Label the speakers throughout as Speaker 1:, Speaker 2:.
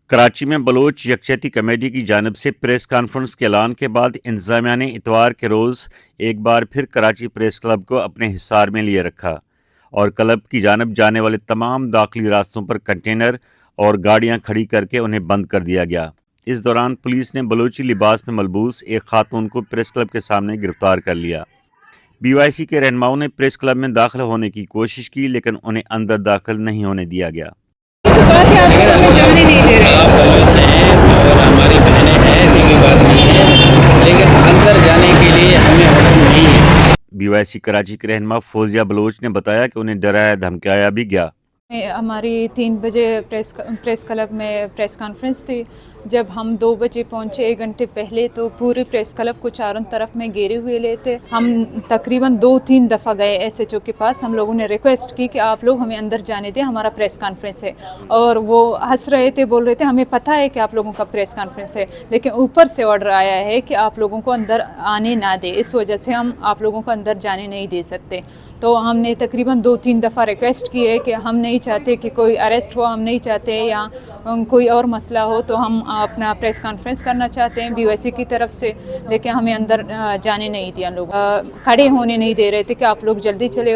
Speaker 1: कराची में Bloch यकजहती committee की जानिब से प्रेस कॉन्फ्रेंस के ऐलान के बाद इंतजामिया ने इतवार के रोज़ एक बार फिर कराची प्रेस क्लब को अपने हिसार में लिए रखा और क्लब की जानिब जाने वाले तमाम दाखिली रास्तों पर कंटेनर और गाड़ियां खड़ी करके उन्हें बंद कर दिया गया। इस दौरान पुलिस ने बलोची लिबास में मलबूस एक खातून को प्रेस क्लब के सामने गिरफ्तार कर लिया। BYC के रहनुमाओं ने प्रेस क्लब में दाखिल होने की कोशिश की लेकिन उन्हें अंदर दाखिल नहीं होने दिया गया।
Speaker 2: आप बलोच हैं और हमारी बहनें हैं, ऐसी कोई बात नहीं है, लेकिन अंदर जाने के लिए हमें हुक्म नहीं है।
Speaker 1: BYC कराची के रहनुमा फौजिया बलोच ने बताया कि उन्हें डराया धमकाया भी गया।
Speaker 3: हमारी 3 बजे प्रेस क्लब में प्रेस कॉन्फ्रेंस थी। जब हम 2 बजे पहुंचे 1 घंटे पहले तो पूरे प्रेस क्लब को चारों तरफ में घेरे हुए लेते। हम तकरीबन 2-3 दफ़ा गए SHO के पास। हम लोगों ने रिक्वेस्ट की कि आप लोग हमें अंदर जाने दें, हमारा प्रेस कॉन्फ्रेंस है। और वो हंस रहे थे, बोल रहे थे हमें पता है कि आप लोगों का प्रेस कॉन्फ्रेंस है, लेकिन ऊपर से ऑर्डर आया है कि आप लोगों को अंदर आने ना दे, इस वजह से हम आप लोगों को अंदर जाने नहीं दे सकते। तो हमने तकरीबन 2-3 दफ़ा रिक्वेस्ट की है कि हम नहीं चाहते कि कोई अरेस्ट हो, हम नहीं चाहते या कोई और मसला हो, तो हम अपना प्रेस कॉन्फ्रेंस करना चाहते हैं BYC की तरफ से, लेकिन हमें अंदर जाने नहीं दिया। लोग खड़े होने नहीं दे रहे थे कि आप लोग जल्दी चले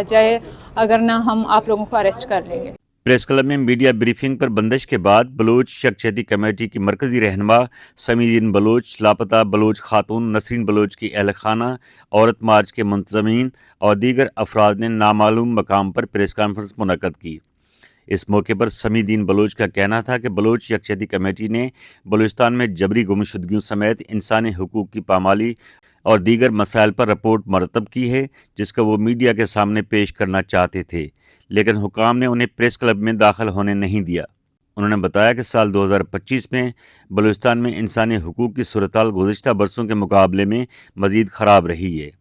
Speaker 3: जाए, अगर ना हम आप लोगों को अरेस्ट कर लेंगे।
Speaker 1: प्रेस क्लब में मीडिया ब्रीफिंग पर बंदिश के बाद बलोच यकजहती कमेटी की मरकजी रहनुमा समीदीन बलोच, लापता बलोच खातून नसरीन बलोच की अहल खाना, औरत मार्च के मुंतज़मीन और दीगर अफराद ने नामालूम मकाम पर प्रेस कॉन्फ्रेंस मुनक्कद की। इस मौके पर समीदीन बलोच का कहना था कि बलोच यकजहती कमेटी ने बलूचिस्तान में जबरी गुमशुदगियों समेत इंसानी हुकूक की पामाली और दीगर मसाइल पर रिपोर्ट मरतब की है, जिसका वो मीडिया के सामने पेश करना चाहते थे, लेकिन हुकाम ने उन्हें प्रेस क्लब में दाखिल होने नहीं दिया। उन्होंने बताया कि साल 2025 में बलूचिस्तान में इंसानी हुकूक की सूरत-हाल गुज़िश्ता बरसों के मुकाबले में मज़ीद ख़राब रही है।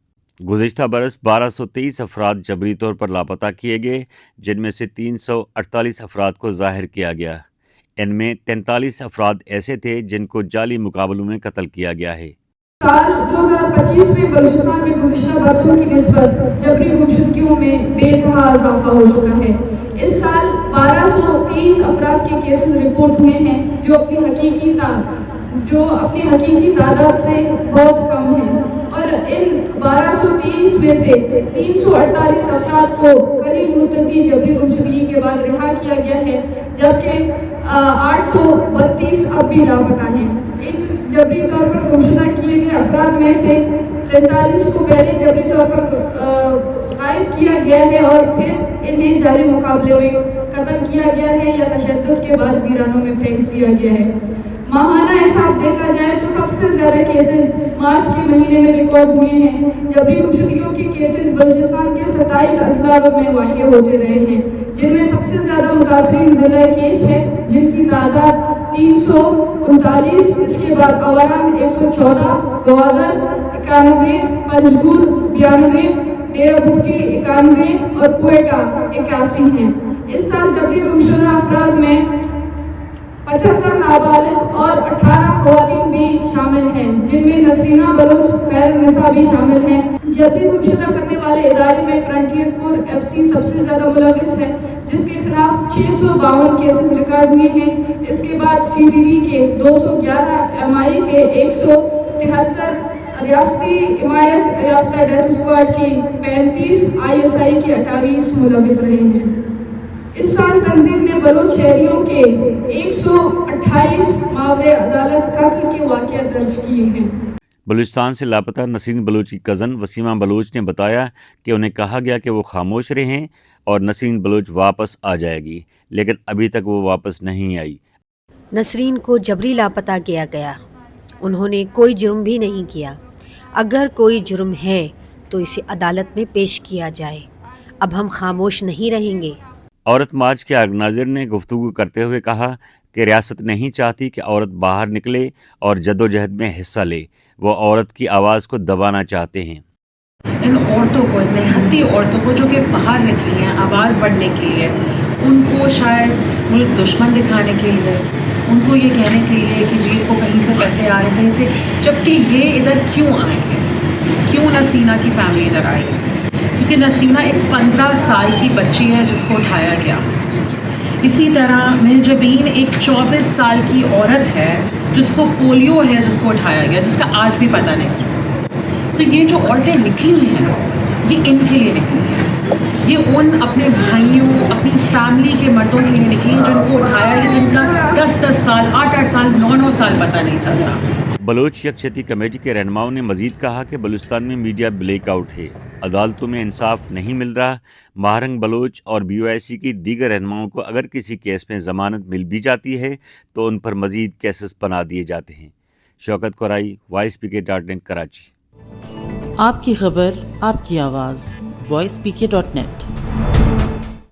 Speaker 1: गुज़िश्ता बरस 1223 अफराद जबरी तौर पर लापता किए गए, जिनमें से 348 अफराद को ज़ाहिर किया गया। इनमें 43 अफराद ऐसे थे जिनको जाली मुकाबलों में कत्ल किया गया है।
Speaker 4: साल 2025 में बलूचिस्तान में गुज़िश्ता बरसों की निस्बत जबरी गुमशुदगियों में बेतहा इजाफा हो चुका है। इस साल 1223 अफराद के केसेस रिपोर्ट हुए हैं, जो अपनी हकीकी तादाद से बहुत कम है, और इन 1223 में से 348 अफराद को करीब मुद्दती जबरी गुमशुदगी के बाद रिहा किया गया है, जबकि 832 अब भी लापता हैं। इन जबरी तौर पर गुमशुदा किए गए अफराद में से 43 को पहले जबरी तौर पर गायब किया गया है और फिर इन्हें जारी मुकाबले में कत्ल किया गया है या तशद्दुद के बाद वीरानों में फेंक दिया गया है। माहाना हिसाब देखा जाए तो सबसे ज्यादा केसेस मार्च के महीने में रिकॉर्ड हुए हैं। जबरी गुमशुदगियों के केसेस बलूचिस्तान के 27 अजला में वाक़ होते रहे हैं, जिनमें सबसे ज्यादा मुतासिरीन जिला केच है, जिनकी तादाद 339। इसके बाद अवारान 114, गवादर 91, पंजगुर 92, डेरा बुटकी 91 और क्वेटा 81 हैं। इस साल जबरी गुमशुदा अफराद में 75 नाबालिग और 18 ख़वातीन भी शामिल हैं, जिनमें नसीना बलोच खैरुन्निसा भी शामिल हैं। जबरी गुमशुदा करने वाले इदारे में फ्रंटियर कोर FC सबसे ज्यादा मुलविस है, जिसके खिलाफ 652 केसेस रिकॉर्ड हुए हैं। इसके बाद CBB के 211, MI के 173, रियासती हिमायत याफ्ता डेथ स्क्वाड की 35, ISI के 28 मुलविस रहे हैं। इस साल तंजीम ने बलोच शहरियों के 128 मावरे अदालत कत्ल के वाक़या दर्ज किए हैं।
Speaker 1: बलूचिस्तान से लापता नसरीन बलोच की कज़न वसीमा बलोच ने बताया कि उन्हें कहा गया कि वो खामोश रहें और नसरीन बलोच वापस आ जाएगी, लेकिन अभी तक वो वापस नहीं आई।
Speaker 5: नसरीन को जबरी लापता किया गया। उन्होंने कोई जुर्म भी नहीं किया। अगर कोई जुर्म है तो इसे अदालत में पेश किया जाए। अब हम खामोश नहीं रहेंगे।
Speaker 1: औरत मार्च के ऑर्गेनाइजर ने गुफ्तगू करते हुए कहा कि रियासत नहीं चाहती कि औरत बाहर निकले और जद्दोजहद में हिस्सा ले। वो औरत की आवाज़ को दबाना चाहते हैं।
Speaker 6: इन औरतों को, इन हत्ती औरतों को जो कि बाहर निकली हैं आवाज़ बढ़ने के लिए, उनको शायद मुल्क दुश्मन दिखाने के लिए, उनको ये कहने के लिए कि जी इनको कहीं से पैसे आ रहे हैं कहीं से, जबकि ये इधर क्यों आए हैं, क्यों नसरीना की फैमिली इधर आई है? क्योंकि नसरीना एक 15 साल की बच्ची है जिसको उठाया गया। اسی طرح مہجبین ایک 24 سال کی عورت ہے جس کو پولیو ہے، جس کو اٹھایا گیا، جس کا آج بھی پتہ نہیں۔ تو یہ جو عورتیں نکلی ہیں یہ ان کے لیے نکلی ہیں، یہ ان اپنے بھائیوں، اپنی فیملی کے مردوں کے لیے نکلی ہیں جن کو اٹھایا ہے، جن کا 10 سال، 8 سال، 9 سال پتہ نہیں چلتا۔
Speaker 1: بلوچ یکجہتی کمیٹی کے رہنماؤں نے مزید کہا کہ بلوچستان میں میڈیا بلیک آؤٹ ہے، عدالتوں میں انصاف نہیں مل رہا۔ ماہرنگ بلوچ اور BOIC کی دیگر رہنماؤں کو اگر کسی کیس میں ضمانت مل بھی جاتی ہے تو ان پر مزید کیسز بنا دیے جاتے ہیں۔ شوکت قرائی، voicepk.net کراچی۔
Speaker 7: آپ کی خبر، آپ کی آواز، voicepk.net